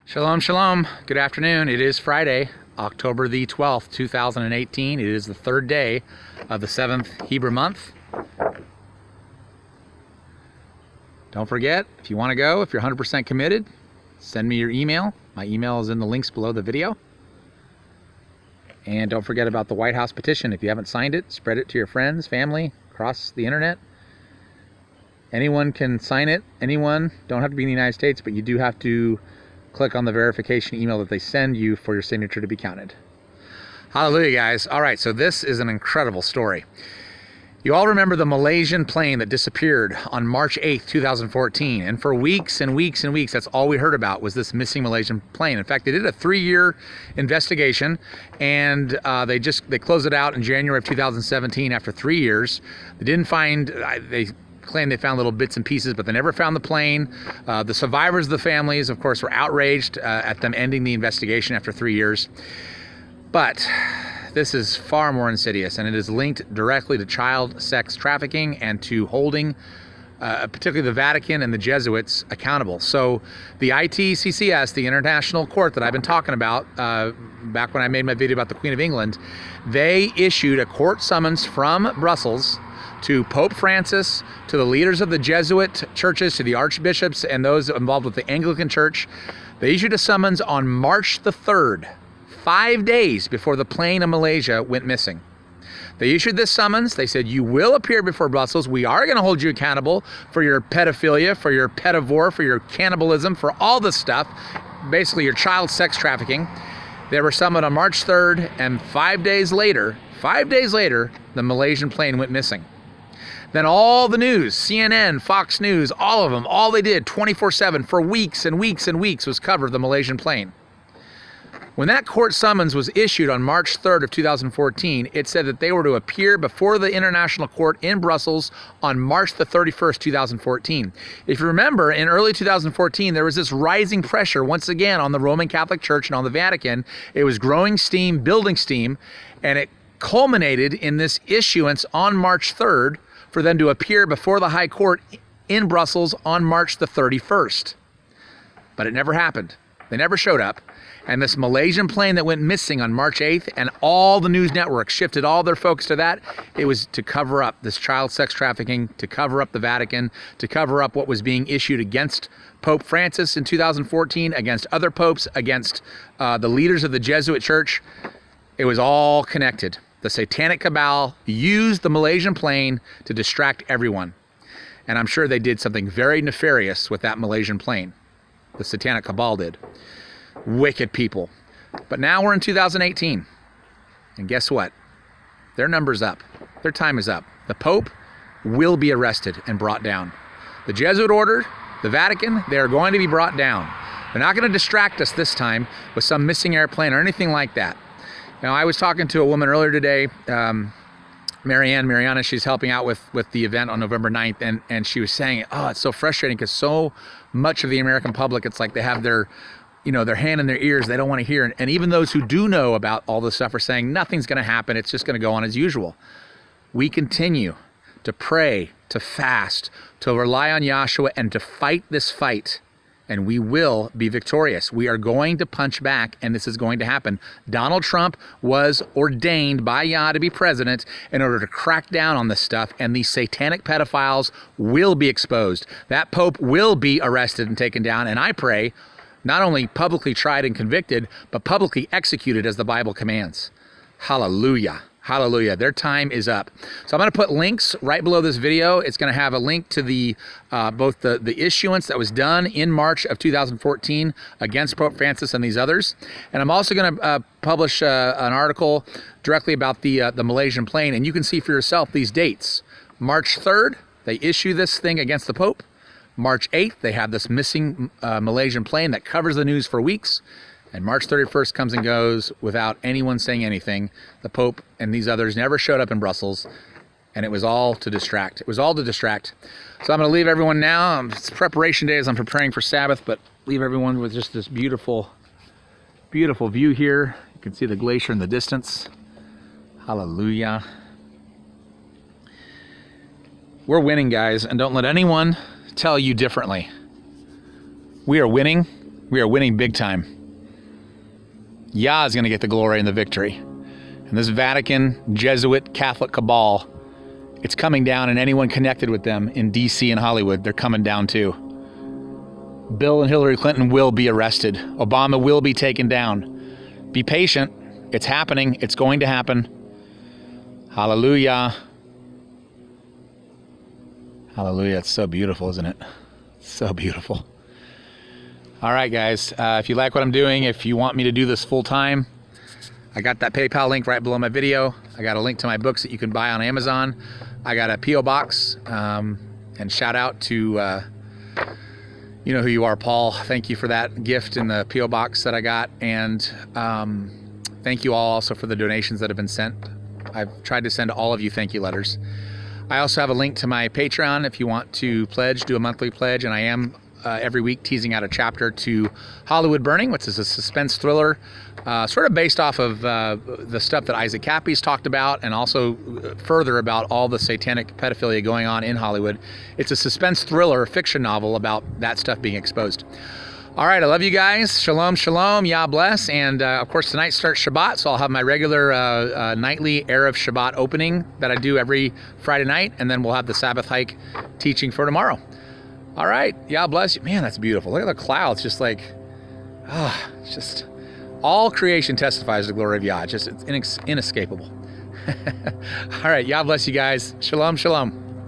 Shalom, shalom. Good afternoon. It is Friday, October the 12th, 2018. It is the third day of the 7th Hebrew month. Don't forget, if you want to go, if you're 100% committed, send me your email. My email is in the links below the video. And don't forget about the White House petition. If you haven't signed it, spread it to your friends, family, across the internet. Anyone can sign it. Anyone. Don't have to be in the United States, but you do have to click on the verification email that they send you for your signature to be counted. Hallelujah, guys. All right, so this is an incredible story. You all remember the Malaysian plane that disappeared on March 8th, 2014. And for weeks and weeks and weeks, that's all we heard about was this missing Malaysian plane. In fact, they did a 3-year investigation, and they closed it out in January of 2017 after 3 years. They didn't find, they claimed they found little bits and pieces, but they never found the plane. The survivors of the families, of course, were outraged at them ending the investigation after 3 years. But this is far more insidious, and it is linked directly to child sex trafficking and to holding particularly the Vatican and the Jesuits accountable. So the ITCCS, the international court that I've been talking about back when I made my video about the Queen of England, they issued a court summons from Brussels to Pope Francis, to the leaders of the Jesuit churches, to the archbishops and those involved with the Anglican Church. They issued a summons on March the 3rd, 5 days before the plane in Malaysia went missing. They issued this summons. They said, you will appear before Brussels. We are going to hold you accountable for your pedophilia, for your pedivore, for your cannibalism, for all this stuff, basically your child sex trafficking. They were summoned on March 3rd, and 5 days later, the Malaysian plane went missing. Then all the news, CNN, Fox News, all of them, all they did 24/7 for weeks and weeks and weeks was cover the Malaysian plane. When that court summons was issued on March 3rd of 2014, it said that they were to appear before the International Court in Brussels on March the 31st, 2014. If you remember, in early 2014, there was this rising pressure once again on the Roman Catholic Church and on the Vatican. It was growing steam, building steam, and it culminated in this issuance on March 3rd for them to appear before the High Court in Brussels on March the 31st. But it never happened. They never showed up. And this Malaysian plane that went missing on March 8th, and all the news networks shifted all their focus to that, it was to cover up this child sex trafficking, to cover up the Vatican, to cover up what was being issued against Pope Francis in 2014, against other popes, against the leaders of the Jesuit Church. It was all connected. The satanic cabal used the Malaysian plane to distract everyone. And I'm sure they did something very nefarious with that Malaysian plane. The satanic cabal did. Wicked people. But now we're in 2018. And guess what? Their number's up. Their time is up. The Pope will be arrested and brought down. The Jesuit order, the Vatican, they are going to be brought down. They're not going to distract us this time with some missing airplane or anything like that. Now, I was talking to a woman earlier today, Mariana, she's helping out with the event on November 9th, and she was saying, oh, it's so frustrating because so much of the American public, it's like they have their hand in their ears, they don't want to hear. And even those who do know about all this stuff are saying nothing's going to happen, it's just going to go on as usual. We continue to pray, to fast, to rely on Yahshua, and to fight this fight. And we will be victorious. We are going to punch back, and this is going to happen. Donald Trump was ordained by Yah to be president in order to crack down on this stuff, and these satanic pedophiles will be exposed. That Pope will be arrested and taken down, and I pray, not only publicly tried and convicted, but publicly executed as the Bible commands. Hallelujah. Hallelujah. Their time is up. So I'm going to put links right below this video. It's going to have a link to the both the issuance that was done in March of 2014 against Pope Francis and these others. And I'm also going to publish an article directly about the Malaysian plane. And you can see for yourself these dates. March 3rd, they issue this thing against the Pope. March 8th, they have this missing Malaysian plane that covers the news for weeks. And March 31st comes and goes without anyone saying anything. The Pope and these others never showed up in Brussels, and it was all to distract. It was all to distract. So I'm going to leave everyone now. It's preparation day as I'm preparing for Sabbath, but leave everyone with just this beautiful, beautiful view here. You can see the glacier in the distance. Hallelujah. We're winning, guys, and don't let anyone tell you differently. We are winning. We are winning big time. Yah is going to get the glory and the victory. And this Vatican, Jesuit, Catholic cabal, it's coming down, and anyone connected with them in DC and Hollywood, they're coming down too. Bill and Hillary Clinton will be arrested. Obama will be taken down. Be patient. It's happening. It's going to happen. Hallelujah. Hallelujah. It's so beautiful, isn't it? So beautiful. All right, guys. If you like what I'm doing, if you want me to do this full time, I got that PayPal link right below my video. I got a link to my books that you can buy on Amazon. I got a P.O. box. And shout out to, you know who you are, Paul. Thank you for that gift in the P.O. box that I got. And thank you all also for the donations that have been sent. I've tried to send all of you thank you letters. I also have a link to my Patreon if you want to pledge, do a monthly pledge. And I am every week teasing out a chapter to Hollywood Burning, which is a suspense thriller, sort of based off of the stuff that Isaac Cappy's talked about, and also further about all the satanic pedophilia going on in Hollywood. It's a suspense thriller fiction novel about that stuff being exposed. All right, I love you guys. Shalom, shalom, Yah bless. And of course, tonight starts Shabbat, so I'll have my regular nightly Erev Shabbat opening that I do every Friday night, and then we'll have the Sabbath hike teaching for tomorrow. All right, Yah bless you. Man, that's beautiful. Look at the clouds, just like, it's just, all creation testifies to the glory of Yah. It's inescapable. All right, Yah bless you guys. Shalom, shalom.